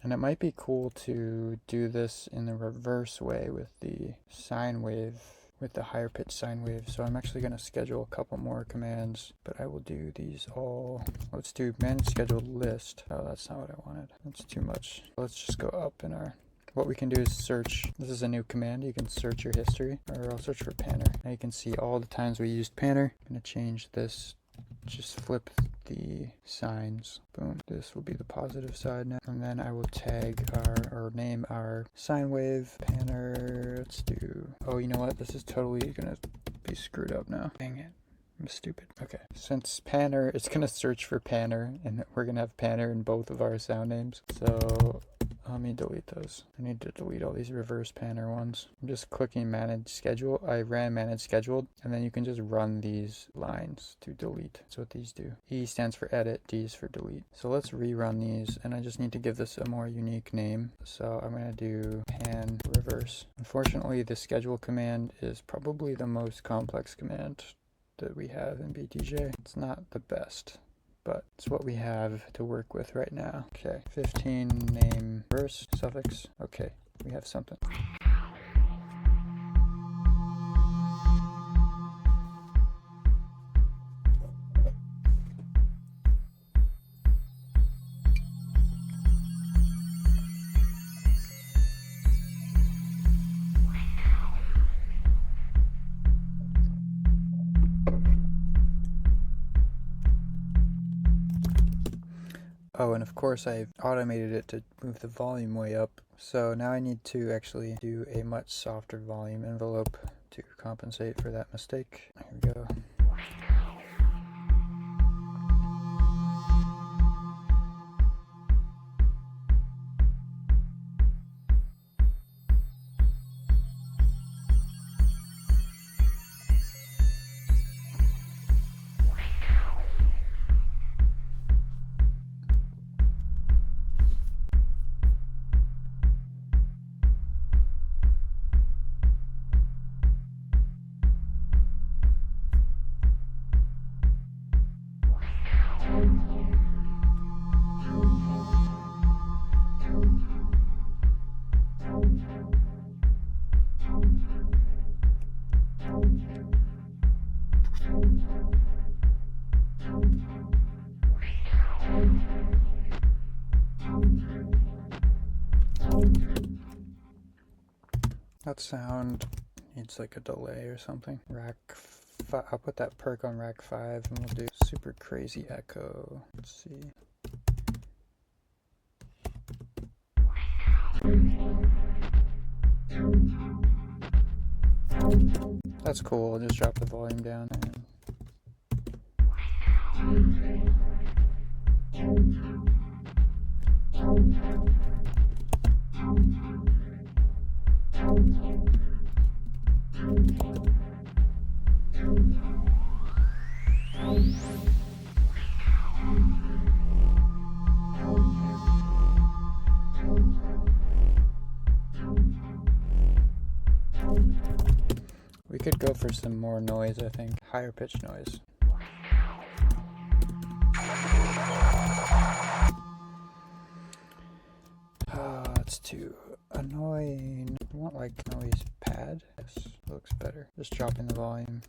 Speaker 1: And it might be cool to do this in the reverse way with the sine wave, with the higher pitch sine wave. So I'm actually going to schedule a couple more commands, but I will do these all. Let's do manage scheduled list. Oh, that's not what I wanted. That's too much. Let's just go up in our, what we can do is search. This is a new command. You can search your history, or I'll search for panner. Now you can see all the times we used panner. I'm going to change this. Just flip the signs. Boom. This will be the positive side now. And then I will tag or name our sine wave panner. Let's do, oh, you know what? This is totally gonna be screwed up now. Dang it. I'm stupid. Okay. Since panner, it's gonna search for panner, and we're gonna have panner in both of our sound names. So let me delete those. I need to delete all these reverse panner ones. I'm just clicking manage schedule. I ran manage scheduled, and then you can just run these lines to delete. That's what these do. E stands for edit, D is for delete. So let's rerun these, and I just need to give this a more unique name. So I'm gonna do pan reverse. Unfortunately, the schedule command is probably the most complex command that we have in BTJ. It's not the best, but it's what we have to work with right now. Okay, 15 name verse suffix. Okay, we have something. Oh, and of course I've automated it to move the volume way up. So now I need to actually do a much softer volume envelope to compensate for that mistake. There we go. That sound needs like a delay or something. I'll put that perk on rack 5 and we'll do super crazy echo. Let's see. That's cool. I'll just drop the volume down. We could go for some more noise, I think. Higher pitch noise. That's too annoying. I want like noise pad. Yes, looks better. Just dropping the volume.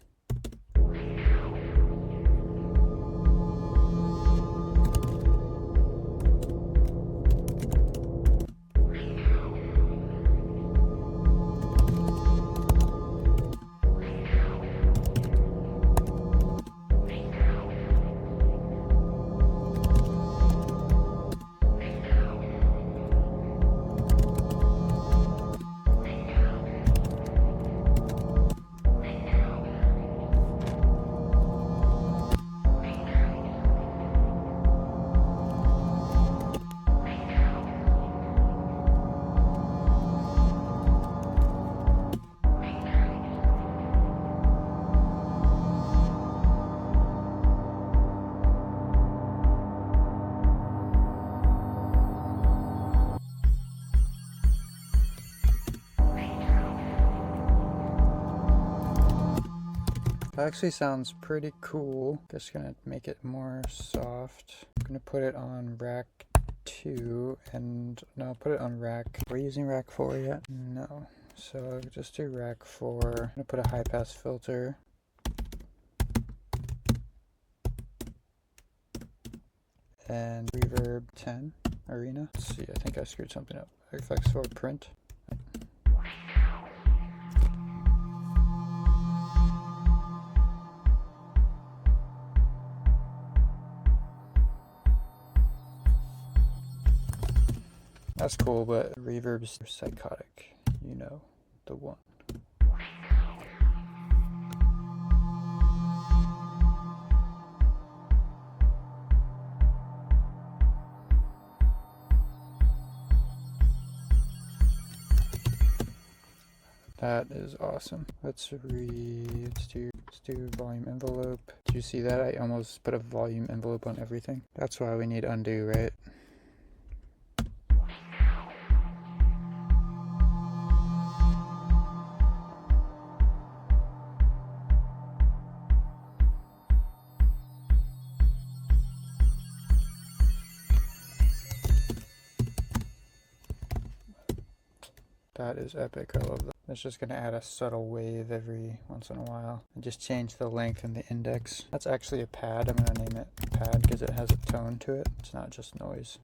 Speaker 1: That actually sounds pretty cool. Just gonna make it more soft. I'm gonna put it on rack 2 and no, put it on rack. Are we using rack 4 yet? No. So just do rack 4. I'm gonna put a high pass filter. And reverb 10 arena. Let's see, I think I screwed something up. Effects 4 print. That's cool, but reverb's psychotic. You know, the one. That is awesome. Let's do volume envelope. Did you see that? I almost put a volume envelope on everything. That's why we need undo, right? That is epic. I love that. It's just going to add a subtle wave every once in a while and just change the length and the index. That's actually a pad. I'm going to name it pad because it has a tone to it. It's not just noise.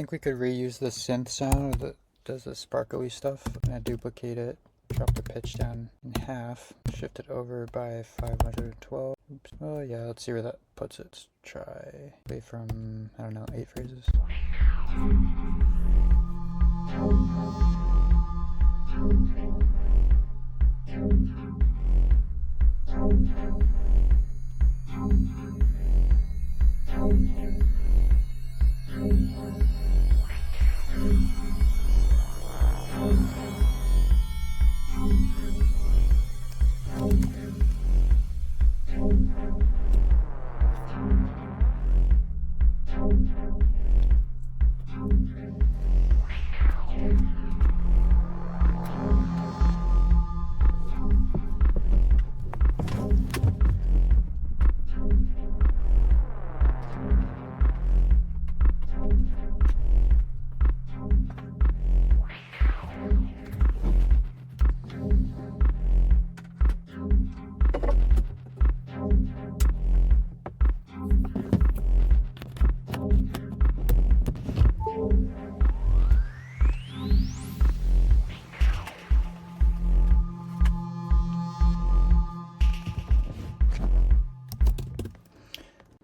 Speaker 1: think we could reuse the synth sound that does the sparkly stuff. I'm gonna duplicate it, drop the pitch down in half, shift it over by 512. Oops. Oh yeah, let's see where that puts it. Let's try play from, I don't know, 8 phrases.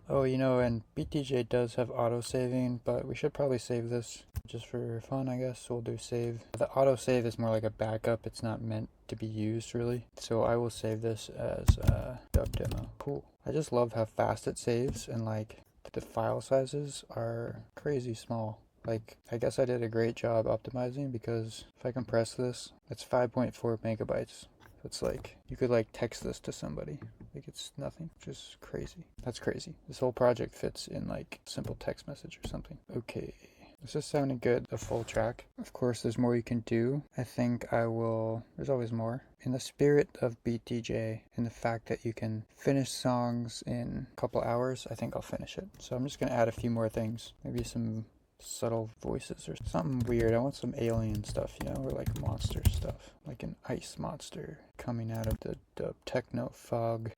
Speaker 1: Oh, you know, and BTJ does have auto-saving, but we should probably save this just for fun, I guess. So we'll do save. The auto-save is more like a backup. It's not meant to be used, really. So I will save this as a dub demo. Cool. I just love how fast it saves, and like the file sizes are crazy small. Like, I guess I did a great job optimizing, because if I compress this, it's 5.4 megabytes. It's like, you could like text this to somebody. Like, it's nothing, just crazy. That's crazy. This whole project fits in like simple text message or something. Okay, this is sounding good, a full track. Of course, there's more you can do. I think I will, there's always more. In the spirit of BTJ, in the fact that you can finish songs in a couple hours, I think I'll finish it. So I'm just gonna add a few more things. Maybe some subtle voices or something weird. I want some alien stuff, you know, or like monster stuff, like an ice monster coming out of the techno fog.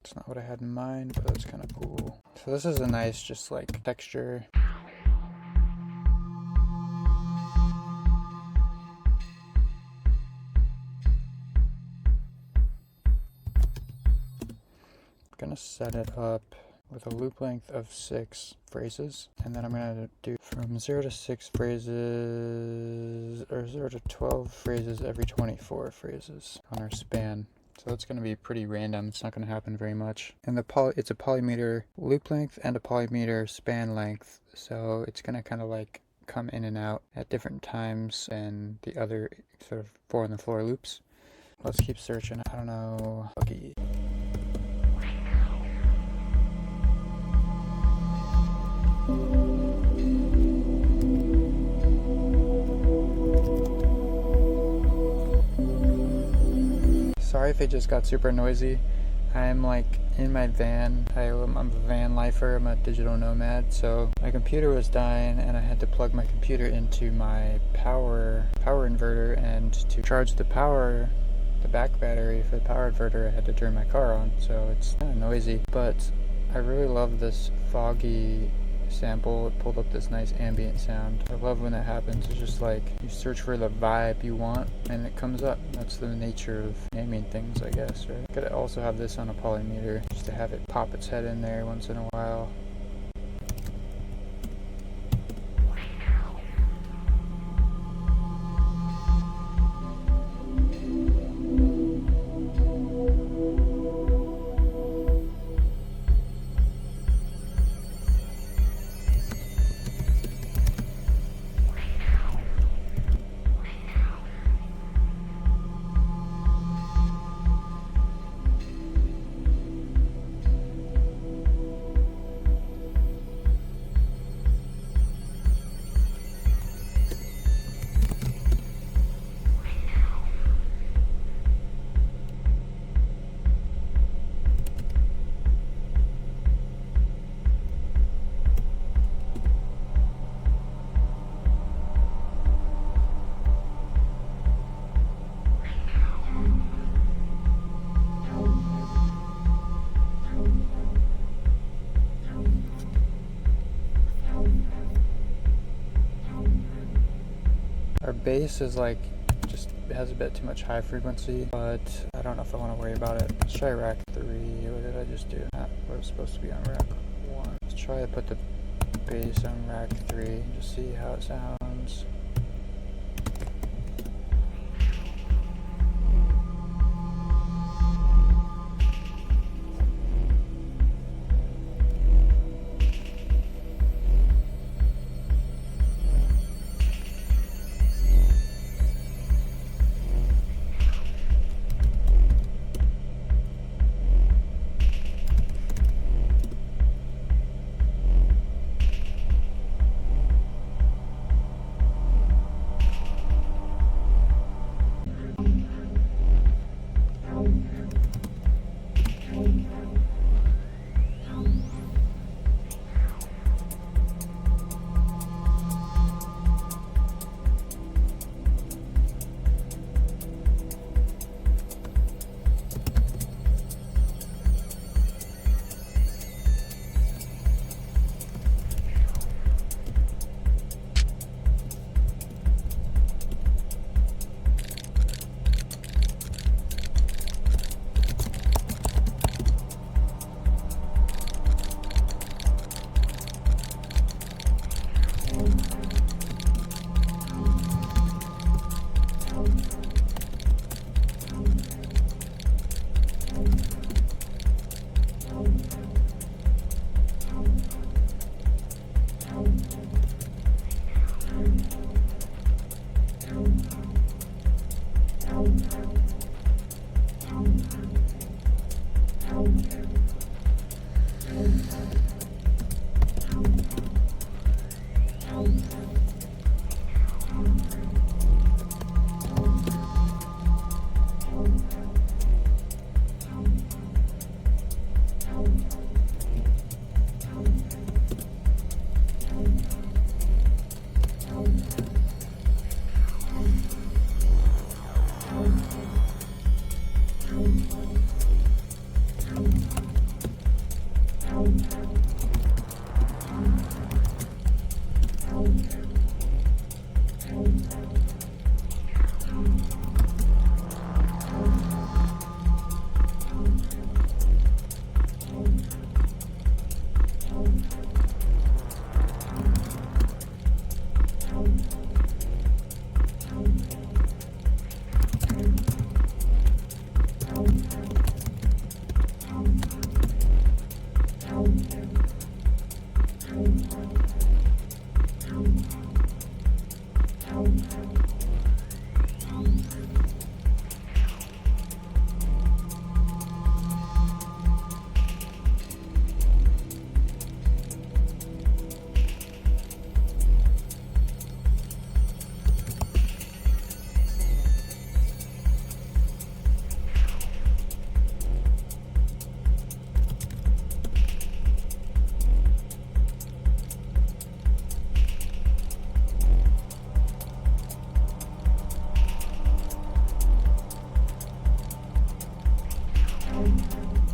Speaker 1: It's not what I had in mind, but it's kind of cool. So this is a nice, just like texture. Gonna set it up with a loop length of 6 phrases, and then I'm gonna do from 0 to 6 phrases, or 0 to 12 phrases every 24 phrases on our span. So it's gonna be pretty random. It's not gonna happen very much. And it's a polymeter loop length and a polymeter span length, so it's gonna kind of like come in and out at different times and the other sort of 4 on the floor loops. Let's keep searching. I don't know. Okay. Sorry if it just got super noisy. I'm like in my van. I'm a van lifer. I'm a digital nomad. So my computer was dying and I had to plug my computer into my power inverter, and to charge the back battery for the power inverter, I had to turn my car on. So it's kind of noisy, but I really love this foggy sample. It pulled up this nice ambient sound. I love when that happens. It's just like you search for the vibe you want and it comes up. That's the nature of naming things, I guess, right? Could also have this on a polymeter just to have it pop its head in there once in a while. bass is like, just has a bit too much high frequency, but I don't know if I want to worry about it. Let's try rack 3. What did I just do? What was supposed to be on rack 1. Let's try to put the bass on rack 3 and just see how it sounds.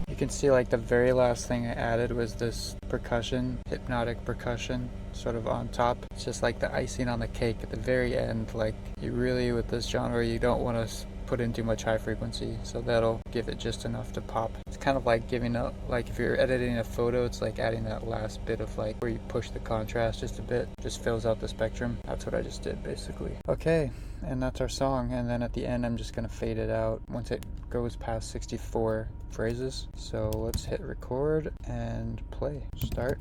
Speaker 1: You can see like the very last thing I added was this percussion, hypnotic percussion, sort of on top. It's just like the icing on the cake at the very end. Like, you really, with this genre, you don't want to put in too much high frequency, so that'll give it just enough to pop. It's kind of like giving up, like if you're editing a photo, it's like adding that last bit of like where you push the contrast just a bit, just fills out the spectrum. That's what I just did basically. Okay, and that's our song, and then at the end I'm just gonna fade it out once it goes past 64 phrases. So let's hit record and play. Start.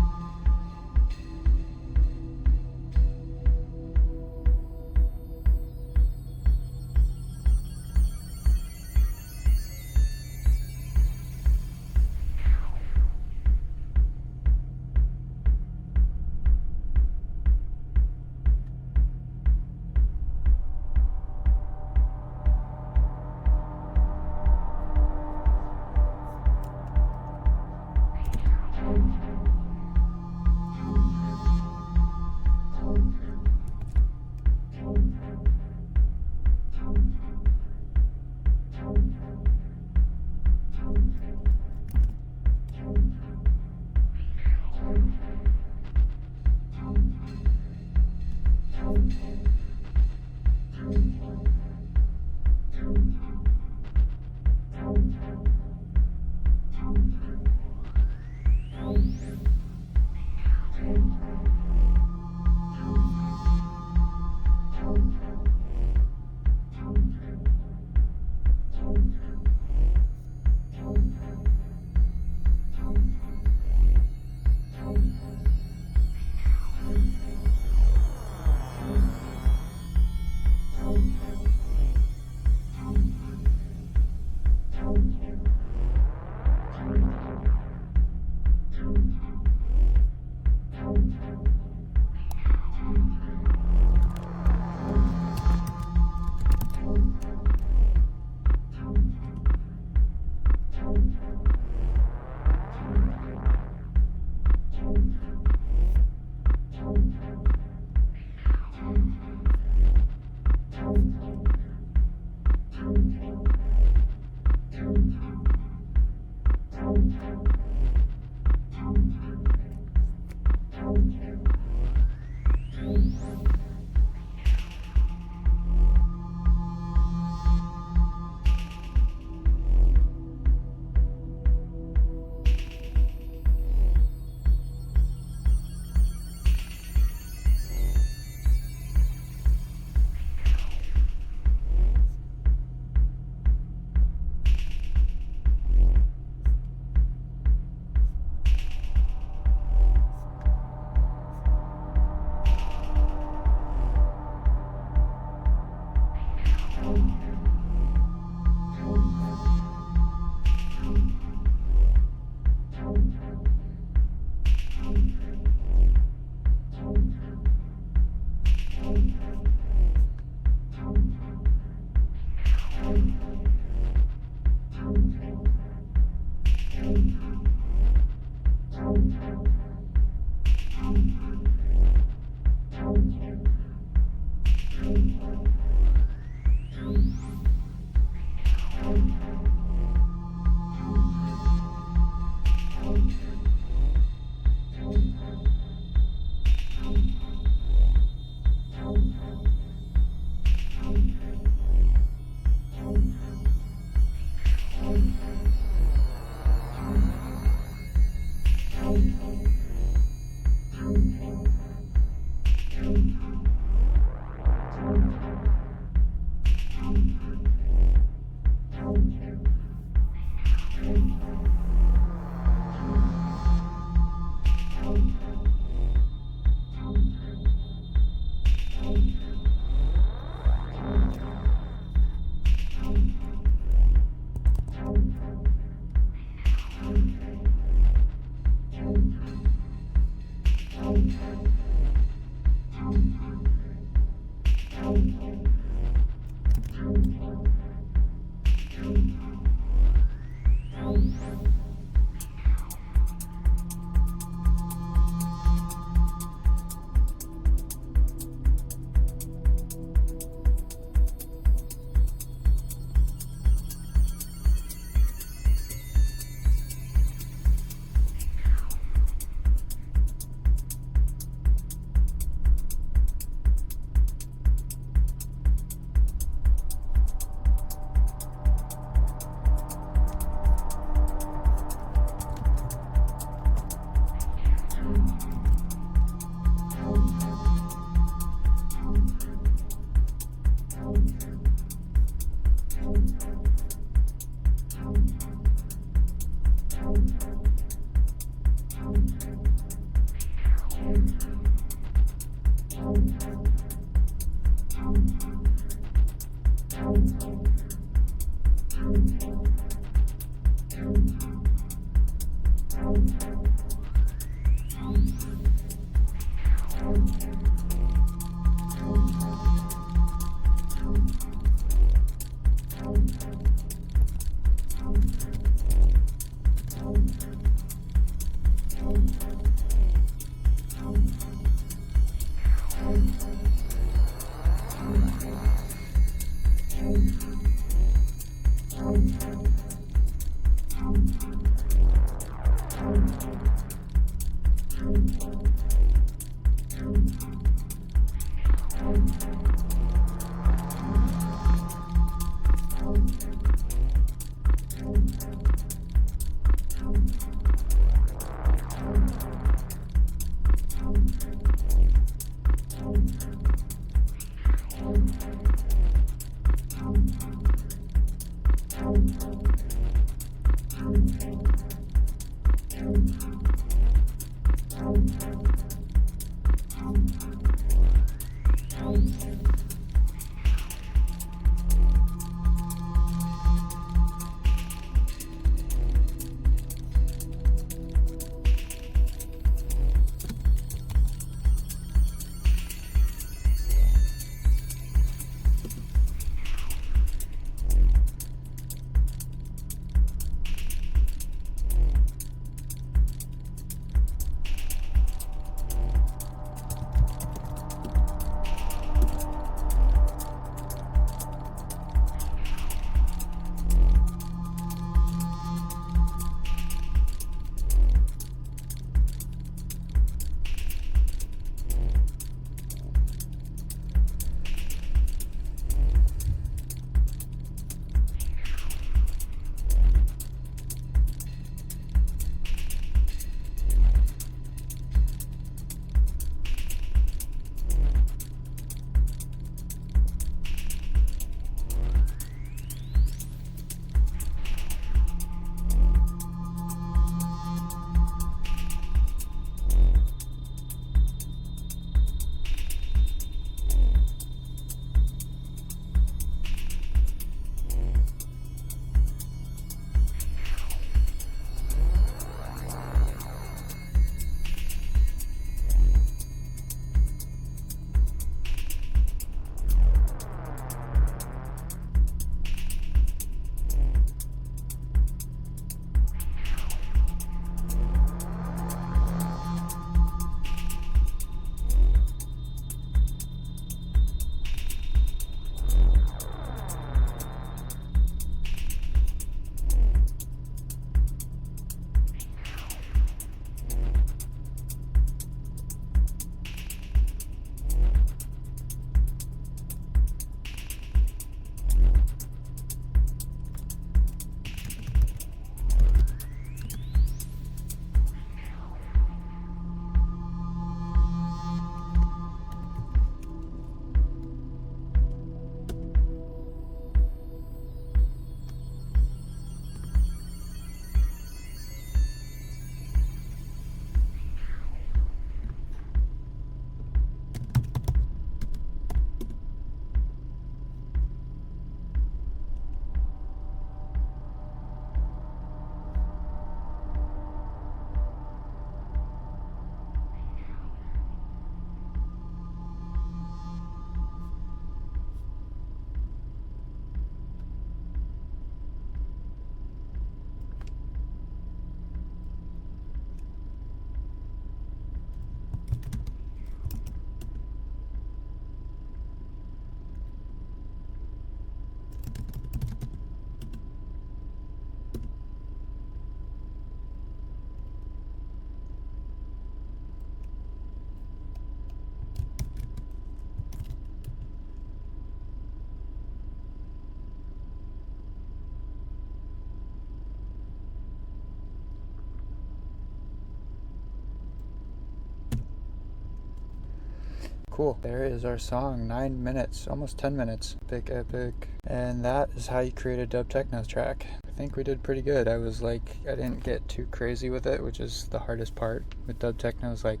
Speaker 1: Cool. There is our song. 9 minutes, almost 10 minutes. Epic, epic. And that is how you create a dub techno track. I think we did pretty good. I didn't get too crazy with it, which is the hardest part with dub techno, is like,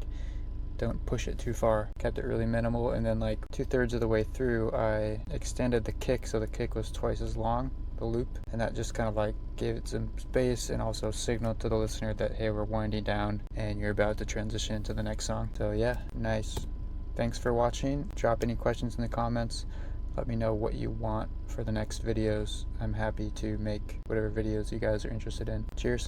Speaker 1: don't push it too far. Kept it really minimal, and then like 2/3 of the way through I extended the kick so the kick was twice as long, the loop, and that just kind of like gave it some space and also signaled to the listener that, hey, we're winding down and you're about to transition into the next song. So yeah, nice. Thanks for watching. Drop any questions in the comments. Let me know what you want for the next videos. I'm happy to make whatever videos you guys are interested in. Cheers.